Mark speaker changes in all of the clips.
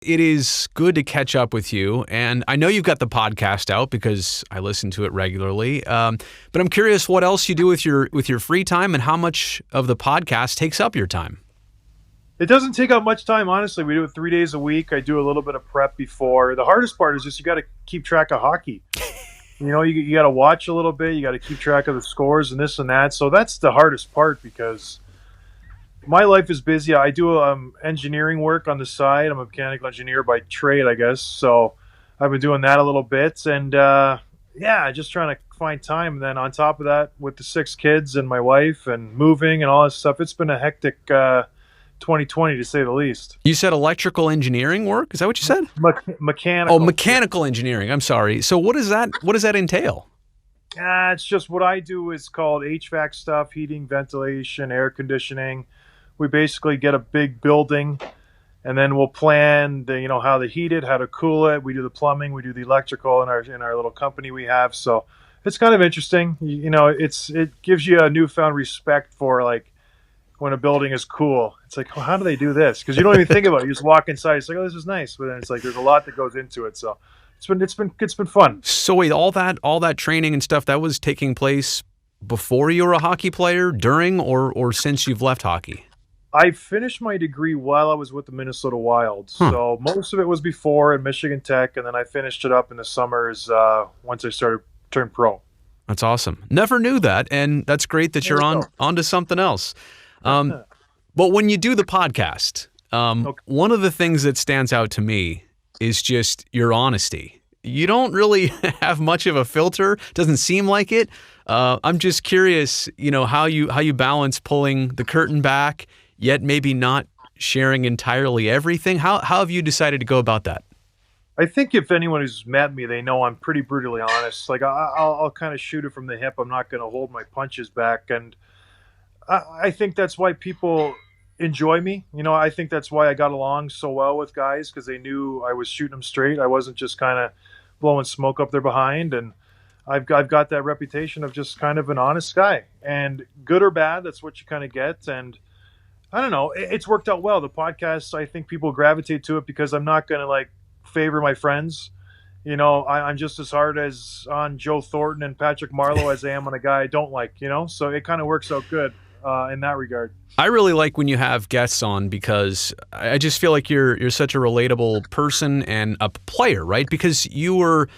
Speaker 1: It is good to catch up with you, and I know you've got the podcast out because I listen to it regularly. But I'm curious what else you do with your free time, and how much of the podcast takes up your time.
Speaker 2: It doesn't take up much time, honestly. We do it 3 days a week. I do a little bit of prep before. The hardest part is just you got to keep track of hockey. You got to watch a little bit. You got to keep track of the scores and this and that. So that's the hardest part because my life is busy. I do engineering work on the side. I'm a mechanical engineer by trade, I guess. So I've been doing that a little bit, and yeah, just trying to find time. And then on top of that, with the 6 kids and my wife and moving and all this stuff, it's been a hectic 2020 to say the least.
Speaker 1: You said electrical engineering work? Is that what you said?
Speaker 2: Mechanical.
Speaker 1: Oh, mechanical engineering. I'm sorry. So what does that entail?
Speaker 2: It's just what I do is called HVAC stuff, heating, ventilation, air conditioning. We basically get a big building, and then we'll plan how to heat it, how to cool it. We do the plumbing, we do the electrical in our little company we have. So it's kind of interesting. It gives you a newfound respect for like when a building is cool. It's like, oh, how do they do this? Because you don't even think about it. You just walk inside. It's like, oh, this is nice, but then it's like there's a lot that goes into it. So it's been fun.
Speaker 1: So wait, all that training and stuff that was taking place before you were a hockey player, during, or since you've left hockey?
Speaker 2: I finished my degree while I was with the Minnesota Wild. So most of it was before at Michigan Tech, and then I finished it up in the summers once I turned pro.
Speaker 1: That's awesome. Never knew that, and that's great that you're onto something else. But when you do the podcast, one of the things that stands out to me is just your honesty. You don't really have much of a filter. Doesn't seem like it. I'm just curious, how you balance pulling the curtain back, yet maybe not sharing entirely everything. How have you decided to go about that?
Speaker 2: I think if anyone who's met me, they know I'm pretty brutally honest. Like I'll kind of shoot it from the hip. I'm not going to hold my punches back, and I think that's why people enjoy me. I think that's why I got along so well with guys, because they knew I was shooting them straight. I wasn't just kind of blowing smoke up their behind, and I've got that reputation of just kind of an honest guy. And good or bad, that's what you kind of get. And I don't know. It's worked out well. The podcast, I think people gravitate to it because I'm not going to like favor my friends. I'm just as hard as on Joe Thornton and Patrick Marleau as I am on a guy I don't like, so it kind of works out good in that regard.
Speaker 1: I really like when you have guests on because I just feel like you're such a relatable person and a player, right? Because you were,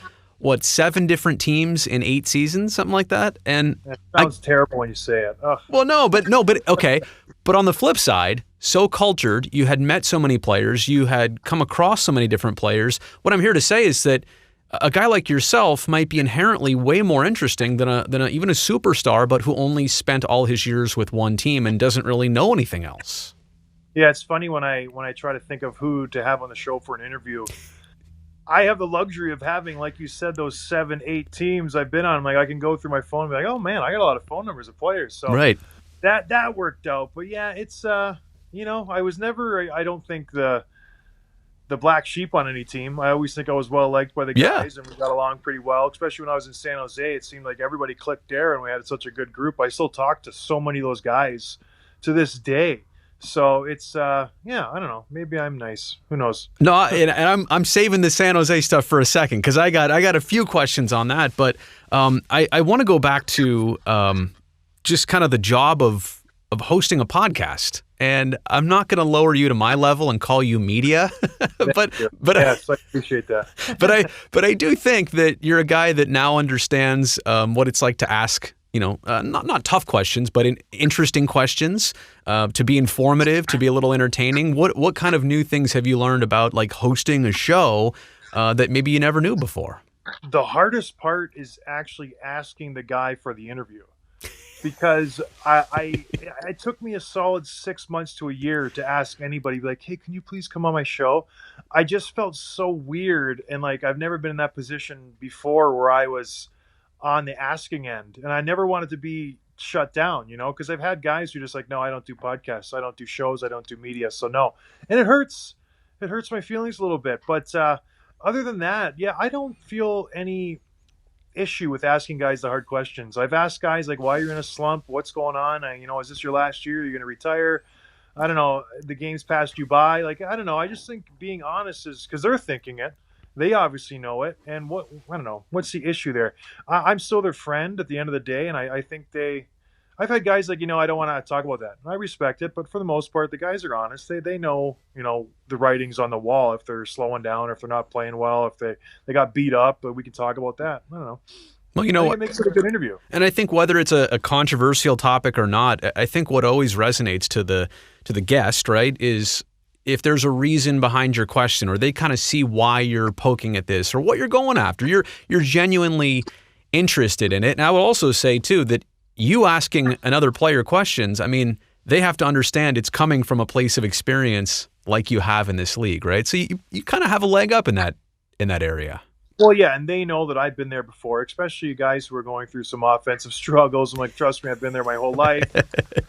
Speaker 1: 7 different teams in 8 seasons, something like that? And
Speaker 2: it sounds terrible when you say it. Ugh.
Speaker 1: Well, no, but okay. But on the flip side, so cultured, you had met so many players, you had come across so many different players. What I'm here to say is that a guy like yourself might be inherently way more interesting than even a superstar, but who only spent all his years with one team and doesn't really know anything else.
Speaker 2: Yeah, it's funny when I try to think of who to have on the show for an interview. I have the luxury of having, like you said, those 7, 8 teams I've been on. Like I can go through my phone and be like, oh man, I got a lot of phone numbers of players. So
Speaker 1: right.
Speaker 2: That worked out. But yeah, it's I was never, I don't think the black sheep on any team. I always think I was well liked by the guys, and we got along pretty well. Especially when I was in San Jose, it seemed like everybody clicked there, and we had such a good group. I still talk to so many of those guys to this day. So it's I don't know. Maybe I'm nice. Who knows?
Speaker 1: No, and I'm saving the San Jose stuff for a second because I got a few questions on that. But I want to go back to just kind of the job of hosting a podcast. And I'm not going to lower you to my level and call you media, but
Speaker 2: yes, I appreciate that.
Speaker 1: but I do think that you're a guy that now understands what it's like to ask, not tough questions, but interesting questions, to be informative, to be a little entertaining. What kind of new things have you learned about like hosting a show that maybe you never knew before?
Speaker 2: The hardest part is actually asking the guy for the interview. Because it took me a solid 6 months to a year to ask anybody, like, hey, can you please come on my show? I just felt so weird. And like, I've never been in that position before where I was on the asking end. And I never wanted to be shut down, because I've had guys who are just like, no, I don't do podcasts. I don't do shows. I don't do media. So no. And it hurts. It hurts my feelings a little bit. But other than that, yeah, I don't feel any issue with asking guys the hard questions. I've asked guys like, why are you in a slump? What's going on? Is this your last year? Are you going to retire? I don't know, the game's passed you by. Like, I don't know. I just think being honest is because they're thinking it. They obviously know it. And I don't know, what's the issue there? I'm still their friend at the end of the day. And I think I've had guys like, I don't want to talk about that. And I respect it. But for the most part, the guys are honest. They know, the writing's on the wall if they're slowing down or if they're not playing well, if they got beat up, but we can talk about that. I don't know.
Speaker 1: Well,
Speaker 2: I think it makes it a good interview.
Speaker 1: And I think whether it's a controversial topic or not, I think what always resonates to the guest, right, is if there's a reason behind your question or they kind of see why you're poking at this or what you're going after. You're genuinely interested in it. And I will also say, too, that you asking another player questions, I mean, they have to understand it's coming from a place of experience like you have in this league, right? So you kind of have a leg up in that area.
Speaker 2: Well, yeah, and they know that I've been there before, especially you guys who are going through some offensive struggles. I'm like, trust me, I've been there my whole life.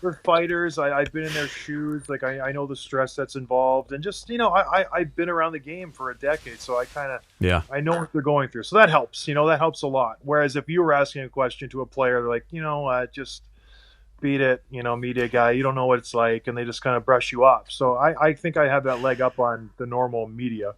Speaker 2: We're fighters. I've been in their shoes. Like, I know the stress that's involved. And just, I've been around the game for a decade, so I know what they're going through. So that helps. That helps a lot. Whereas if you were asking a question to a player, they're like, just beat it, media guy, you don't know what it's like, and they just kind of brush you off. So I think I have that leg up on the normal media.